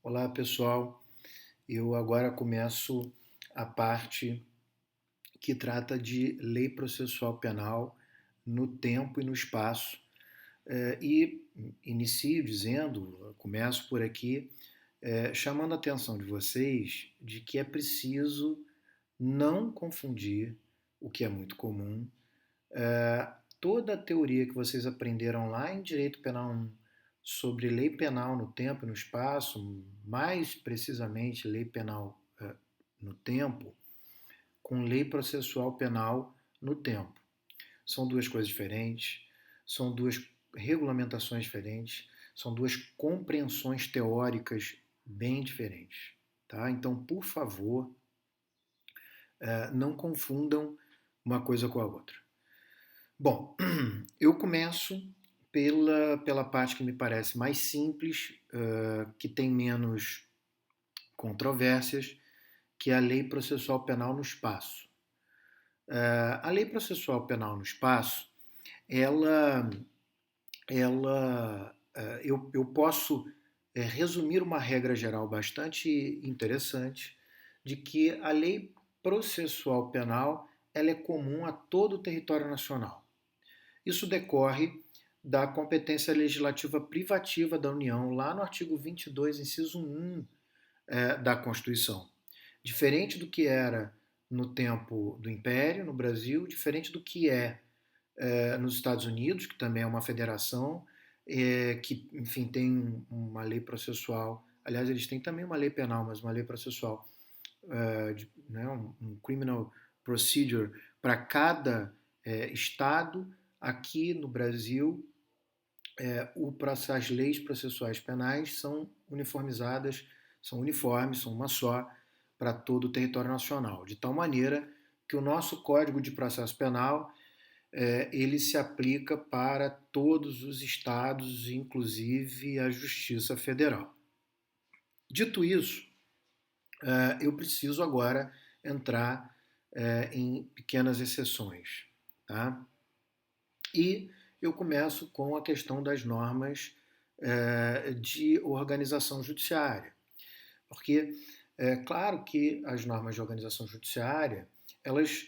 Olá, pessoal. Eu agora começo a parte que trata de lei processual penal no tempo e no espaço. E inicio dizendo, começo por aqui, chamando a atenção de vocês de que é preciso não confundir, o que é muito comum, toda a teoria que vocês aprenderam lá em Direito Penal 1 sobre lei penal no tempo e no espaço, mais precisamente lei penal no tempo, com lei processual penal no tempo. São duas coisas diferentes, são duas regulamentações diferentes, são duas compreensões teóricas bem diferentes. Tá? Então, por favor, não confundam uma coisa com a outra. Bom, eu começo pela parte que me parece mais simples, que tem menos controvérsias, que é a lei processual penal no espaço. A lei processual penal no espaço, ela, eu posso resumir uma regra geral bastante interessante de que a lei processual penal ela é comum a todo o território nacional. Isso decorre da competência legislativa privativa da União, lá no artigo 22, inciso 1 da Constituição. Diferente do que era no tempo do Império, no Brasil, diferente do que nos Estados Unidos, que também é uma federação, que, enfim, tem uma lei processual. Aliás, eles têm também uma lei penal, mas uma lei processual, né, um criminal procedure para cada estado. Aqui no Brasil, as leis processuais penais são uniformizadas, são uniformes, são uma só para todo o território nacional, de tal maneira que o nosso Código de Processo Penal ele se aplica para todos os estados, inclusive a Justiça Federal. Dito isso, eu preciso agora entrar em pequenas exceções, tá? E eu começo com a questão das normas de organização judiciária, porque é claro que as normas de organização judiciária elas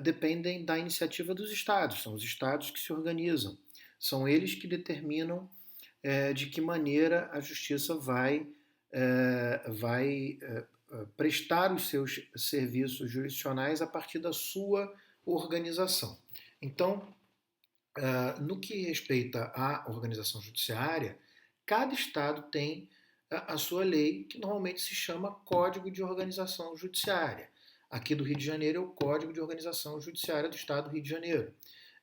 dependem da iniciativa dos estados, são os estados que se organizam, são eles que determinam de que maneira a justiça vai prestar os seus serviços jurisdicionais a partir da sua organização. Então, no que respeita à organização judiciária, cada estado tem a sua lei, que normalmente se chama Código de Organização Judiciária. Aqui do Rio de Janeiro é o Código de Organização Judiciária do Estado do Rio de Janeiro.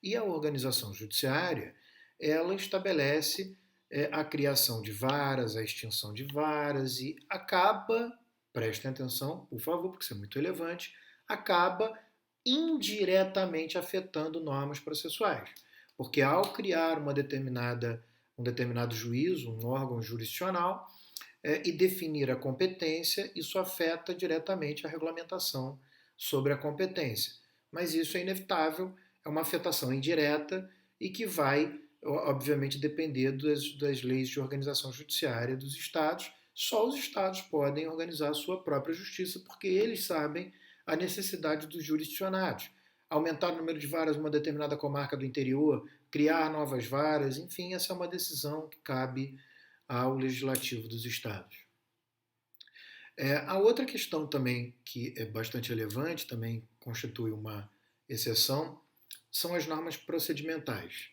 E a organização judiciária, ela estabelece a criação de varas, a extinção de varas e acaba, prestem atenção, por favor, porque isso é muito relevante, acaba indiretamente afetando normas processuais. Porque ao criar um determinado juízo, um órgão jurisdicional, e definir a competência, isso afeta diretamente a regulamentação sobre a competência. Mas isso é inevitável, é uma afetação indireta e que vai, obviamente, depender das leis de organização judiciária dos estados. Só os estados podem organizar a sua própria justiça, porque eles sabem a necessidade dos jurisdicionados. Aumentar o número de varas numa determinada comarca do interior, criar novas varas, enfim, essa é uma decisão que cabe ao legislativo dos estados. A outra questão também que é bastante relevante, também constitui uma exceção, são as normas procedimentais.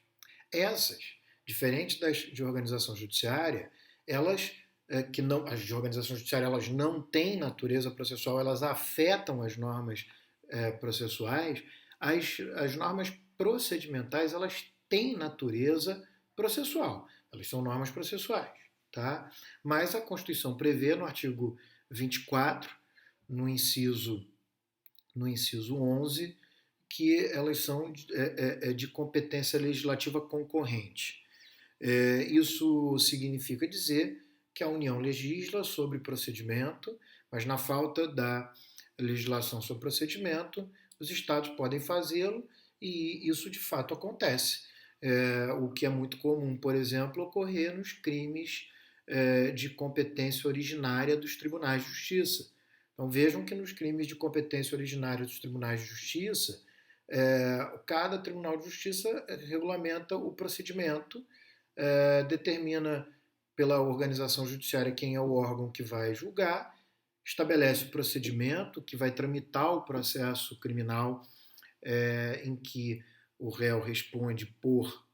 Essas, diferentes das de organização judiciária, elas que não, as de organização judiciária elas não têm natureza processual, elas afetam as normas processuais. As normas procedimentais elas têm natureza processual, elas são normas processuais, tá? Mas a Constituição prevê no artigo 24, no inciso 11, que elas são de competência legislativa concorrente. Isso significa dizer que a União legisla sobre procedimento, mas na falta da legislação sobre procedimento, os estados podem fazê-lo e isso de fato acontece. O que é muito comum, por exemplo, ocorrer nos crimes de competência originária dos tribunais de justiça. Então vejam que nos crimes de competência originária dos tribunais de justiça, cada tribunal de justiça regulamenta o procedimento, determina pela organização judiciária quem é o órgão que vai julgar, estabelece o procedimento que vai tramitar o processo criminal em que o réu responde por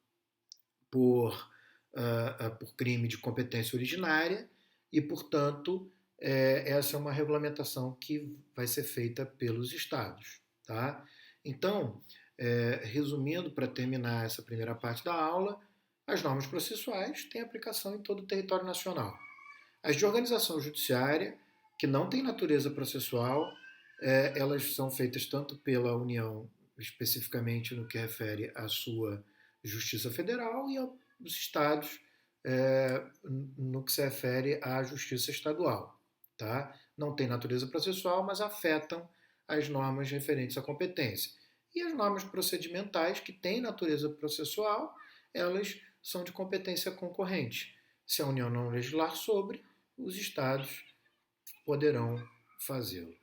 crime de competência originária e, portanto, essa é uma regulamentação que vai ser feita pelos estados. Tá? Então, resumindo, para terminar essa primeira parte da aula, as normas processuais têm aplicação em todo o território nacional. As de organização judiciária, que não têm natureza processual, elas são feitas tanto pela União, especificamente no que refere à sua Justiça Federal, e aos estados, no que se refere à Justiça Estadual. Tá? Não tem natureza processual, mas afetam as normas referentes à competência. E as normas procedimentais, que têm natureza processual, elas são de competência concorrente. Se a União não legislar sobre, os estados poderão fazê-lo.